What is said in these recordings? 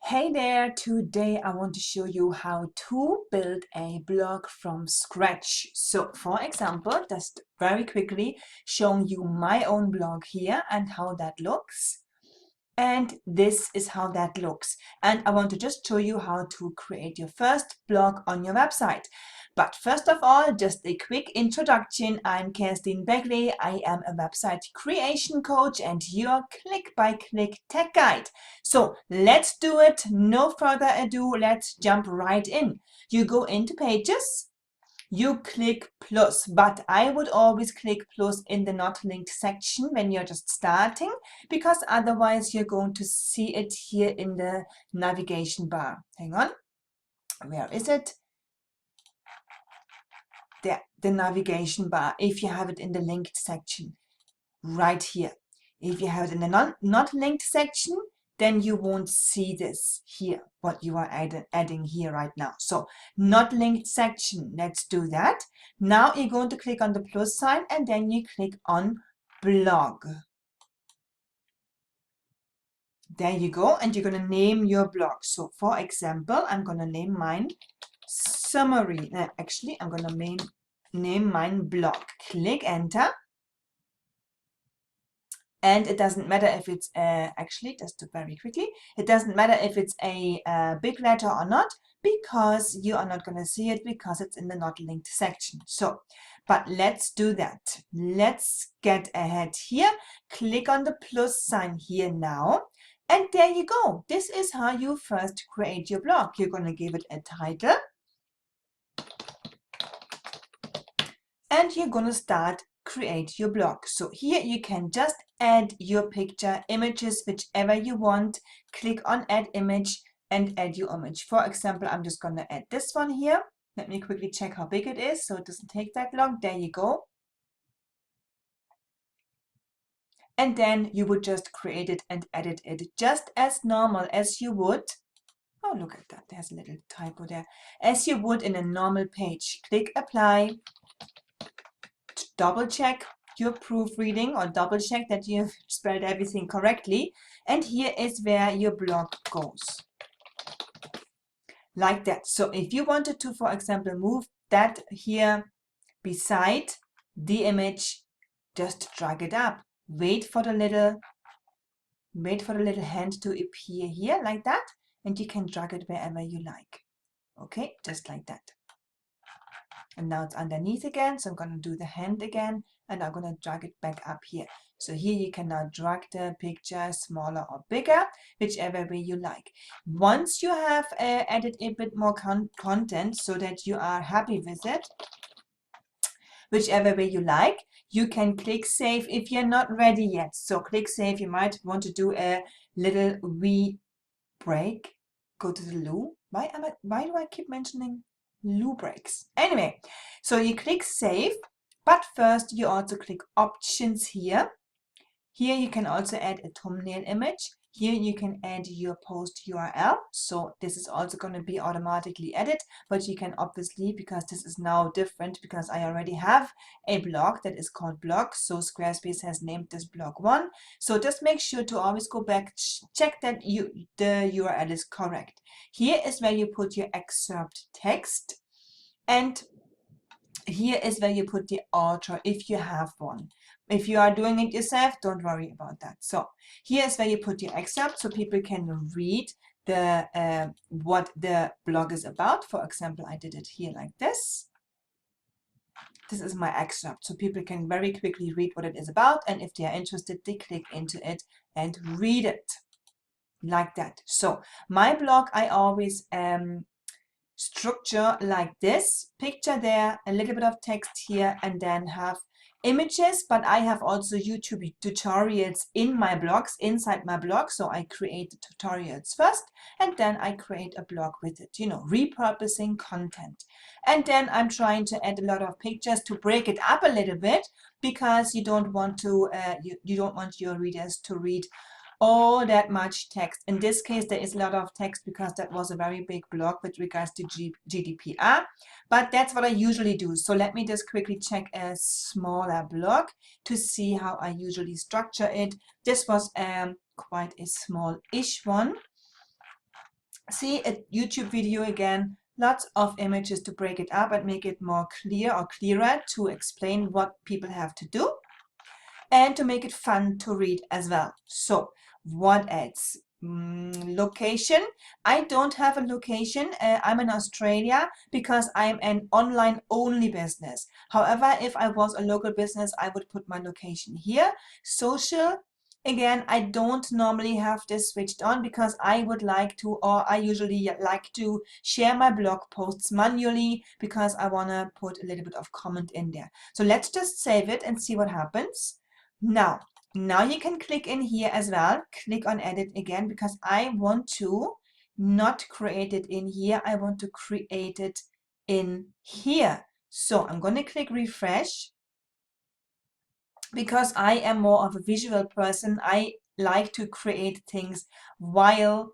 Hey there, today I want to show you how to build a blog from scratch. So for example, just very quickly showing you my own blog here and how that looks. And this is how that looks. And I want to just show you how to create your first blog on your website. But first of all, just a quick introduction. I'm Kerstin Beckley. I am a website creation coach and your click-by-click tech guide. So let's do it. No further ado, let's jump right in. You go into Pages. You click plus, but I would always click plus in the not linked section when you're just starting, because otherwise you're going to see it here in the navigation bar. Hang on, where is it? There, the navigation bar, if you have it in the linked section, right here. If you have it in the not linked section, then you won't see this here, what you are adding here right now. So not linked section, let's do that. Now you're going to click on the plus sign and then you click on blog. There you go, and you're going to name your blog. So for example, I'm going to name mine summary. Actually, I'm going to name mine blog. Click enter. And it doesn't matter if it's actually, just very quickly, it doesn't matter if it's a big letter or not, because you are not going to see it because it's in the not linked section. So, but let's do that. Let's get ahead here. Click on the plus sign here now. And there you go. This is how you first create your blog. You're going to give it a title. And you're going to start create your blog. So here you can just add your picture, images, whichever you want. Click on add image and add your image. For example, I'm just going to add this one here. Let me quickly check how big it is so it doesn't take that long. There you go. And then you would just create it and edit it just as normal as you would. Oh, look at that. There's a little typo there. As you would in a normal page. Click apply. Double check your proofreading or double check that you've spelled everything correctly. And here is where your blog goes. Like that. So if you wanted to, for example, move that here beside the image, just drag it up. Wait for the little hand to appear here like that. And you can drag it wherever you like. Okay, just like that. And now it's underneath again, so I'm going to do the hand again, and I'm going to drag it back up here. So here you can now drag the picture smaller or bigger, whichever way you like. Once you have added a bit more content so that you are happy with it, whichever way you like, you can click save if you're not ready yet. So click save. You might want to do a little wee break. Go to the loo. Why do I keep mentioning loo breaks? Anyway, so you click save, but first you also click options here. Here you can also add a thumbnail image. Here you can add your post URL. So this is also going to be automatically added, but you can obviously, because this is now different, because I already have a blog that is called blog. So Squarespace has named this blog 1. So just make sure to always go back, check that the URL is correct. Here is where you put your excerpt text. And here is where you put the author if you have one. If you are doing it yourself, don't worry about that. So here is where you put your excerpt so people can read the what the blog is about. For example, I did it here like this. This is my excerpt, so people can very quickly read what it is about, and if they are interested, they click into it and read it like that. So my blog, I always structure like this: picture there, a little bit of text here, and then have images. But I have also YouTube tutorials in my blogs, inside my blog. So I create the tutorials first, and then I create a blog with it, you know, repurposing content. And then I'm trying to add a lot of pictures to break it up a little bit, because you don't want to you don't want your readers to read all that much text. In this case, there is a lot of text because that was a very big blog with regards to GDPR, but that's what I usually do. So let me just quickly check a smaller blog to see how I usually structure it. This was quite a small-ish one. See a YouTube video again, lots of images to break it up and make it more clear or clearer to explain what people have to do and to make it fun to read as well. So what else? Location. I don't have a location. I'm in Australia because I'm an online only business. However, if I was a local business, I would put my location here. Social. Again, I don't normally have this switched on because I would like to, or I usually like to share my blog posts manually because I want to put a little bit of comment in there. So let's just save it and see what happens. Now you can click in here as well. Click on edit again because I want to not create it in here. I want to create it in here. So I'm going to click refresh because I am more of a visual person. I like to create things while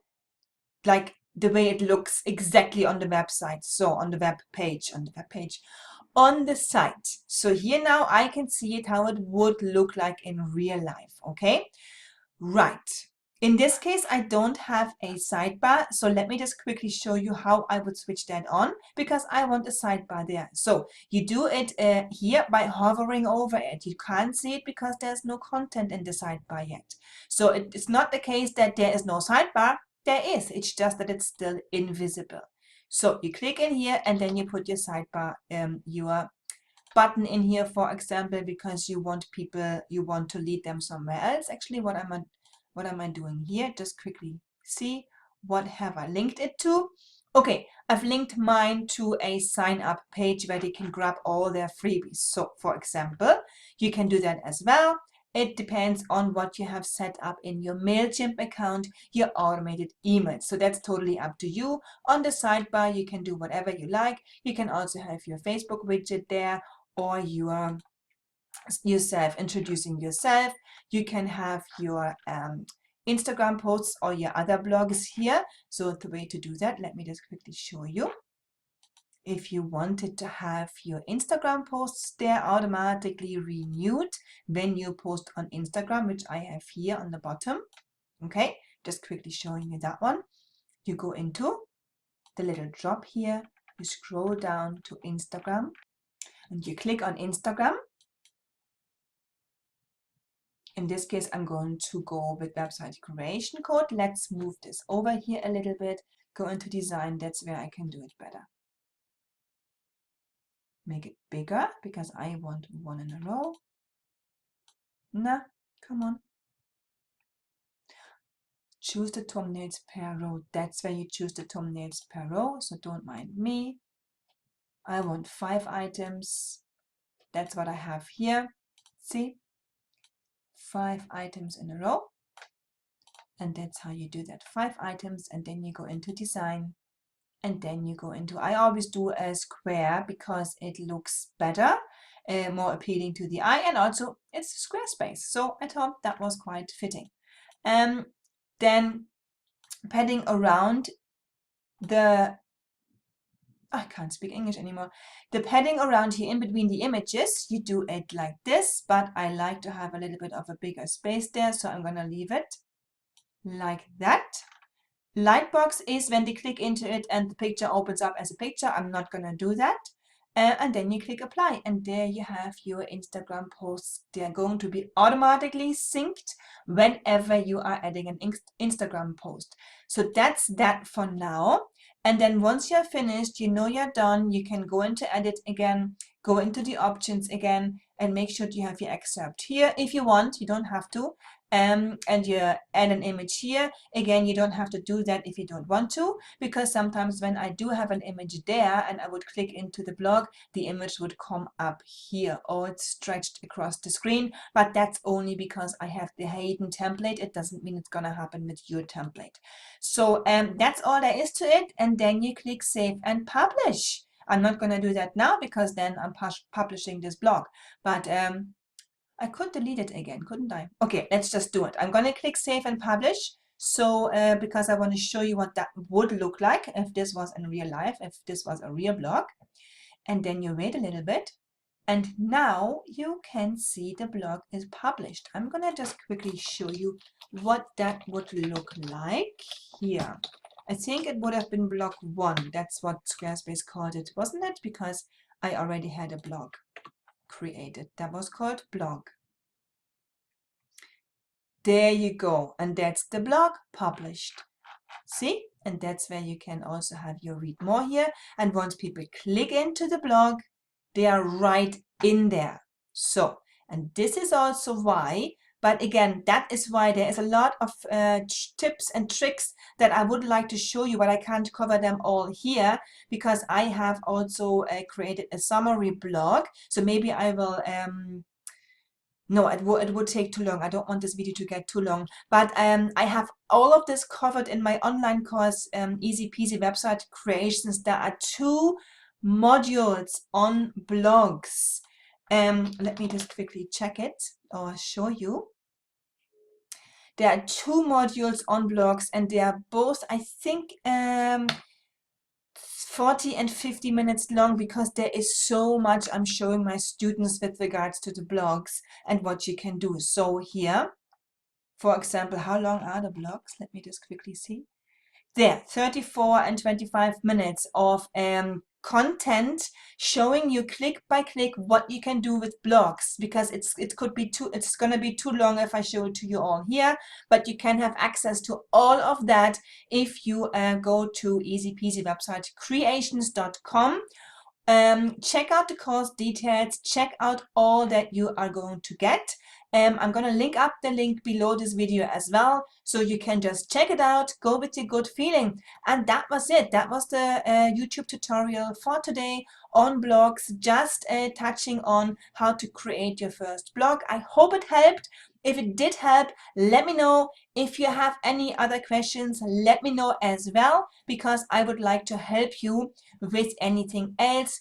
like the way it looks exactly on the website. So on the web page, on the site. So here now I can see it how it would look like in real life. Okay, right. In this case, I don't have a sidebar. So let me just quickly show you how I would switch that on because I want a sidebar there. So you do it here by hovering over it. You can't see it because there's no content in the sidebar yet. So it's not the case that there is no sidebar. There is. It's just that it's still invisible. So you click in here and then you put your sidebar, your button in here, for example, because you want to lead them somewhere else. Actually, what am I doing here? Just quickly see what have I linked it to. Okay, I've linked mine to a sign up page where they can grab all their freebies. So for example, you can do that as well. It depends on what you have set up in your MailChimp account, your automated emails. So that's totally up to you. On the sidebar, you can do whatever you like. You can also have your Facebook widget there, or yourself introducing yourself. You can have your Instagram posts or your other blogs here. So the way to do that, let me just quickly show you. If you wanted to have your Instagram posts there automatically renewed when you post on Instagram, which I have here on the bottom. Okay, just quickly showing you that one. You go into the little drop here, you scroll down to Instagram and you click on Instagram. In this case, I'm going to go with website creation code. Let's move this over here a little bit. Go into design. That's where I can do it better. Make it bigger because I want one in a row. Nah, come on. Choose the thumbnails per row. That's where you choose the thumbnails per row. So don't mind me. I want 5 items. That's what I have here. See? 5 items in a row. And that's how you do that. 5 items, and then you go into design. And then you go into, I always do a square because it looks better, more appealing to the eye, and also it's Squarespace. So I thought that was quite fitting. Then padding around the, I can't speak English anymore. The padding around here in between the images, you do it like this, but I like to have a little bit of a bigger space there. So I'm going to leave it like that. Lightbox is when they click into it and the picture opens up as a picture. I'm not going to do that. And then you click apply and there you have your Instagram posts. They're going to be automatically synced whenever you are adding an Instagram post. So that's that for now. And then once you're finished, you know you're done, you can go into edit again, go into the options again, and make sure you have your excerpt here if you want. You don't have to. And you add an image here. Again, you don't have to do that if you don't want to, because sometimes when I do have an image there and I would click into the blog, the image would come up here or it's stretched across the screen, but that's only because I have the hidden template. It doesn't mean it's gonna happen with your template. So that's all there is to it, and then you click save and publish. I'm not gonna do that now because then I'm publishing this blog, but I could delete it again, couldn't I? Okay, let's just do it. I'm going to click save and publish. So because I want to show you what that would look like if this was in real life, if this was a real blog. And then you wait a little bit. And now you can see the blog is published. I'm going to just quickly show you what that would look like here. I think it would have been blog 1. That's what Squarespace called it, wasn't it? Because I already had a blog created. That was called blog. There you go. And that's the blog published. See? And that's where you can also have your read more here. And once people click into the blog, they are right in there. So, and this is also why, but again, that is why there is a lot of tips and tricks that I would like to show you, but I can't cover them all here because I have also created a summary blog. So maybe I will no, it would take too long. I don't want this video to get too long. But I have all of this covered in my online course, Easy Peasy Website Creations. There are 2 modules on blogs. Let me just quickly check it or show you. There are 2 modules on blogs, and they are both, I think, 40 and 50 minutes long, because there is so much I'm showing my students with regards to the blogs and what you can do. So here, for example, how long are the blogs? Let me just quickly see. There, 34 and 25 minutes of content showing you click by click what you can do with blogs, because it's gonna be too long if I show it to you all here, but you can have access to all of that if you go to easypeasywebsitecreations.com. Check out the course details, check out all that you are going to get. I'm going to link up the link below this video as well, so you can just check it out, go with your good feeling. And that was it. That was the YouTube tutorial for today on blogs, just touching on how to create your first blog. I hope it helped. If it did help, let me know. If you have any other questions, let me know as well, because I would like to help you with anything else.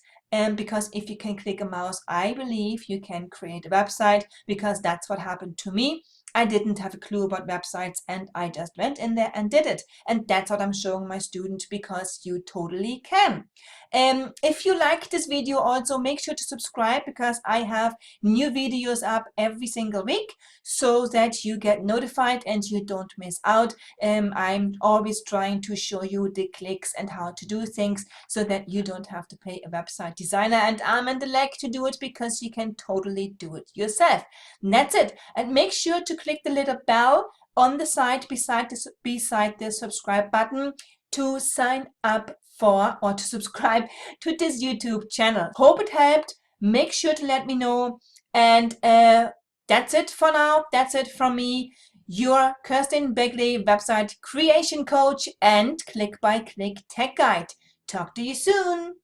Because if you can click a mouse, I believe you can create a website, because that's what happened to me. I didn't have a clue about websites, and I just went in there and did it. And that's what I'm showing my student, because you totally can. If you like this video, also make sure to subscribe, because I have new videos up every single week, so that you get notified and you don't miss out. I'm always trying to show you the clicks and how to do things, so that you don't have to pay a website designer and arm and a leg to do it, because you can totally do it yourself. And that's it. And make sure to click the little bell on the side beside the subscribe button to sign up for, or to subscribe to this YouTube channel. Hope it helped. Make sure to let me know. And that's it for now. That's it from me, your Kirsten Begley website creation coach and click by click tech guide. Talk to you soon.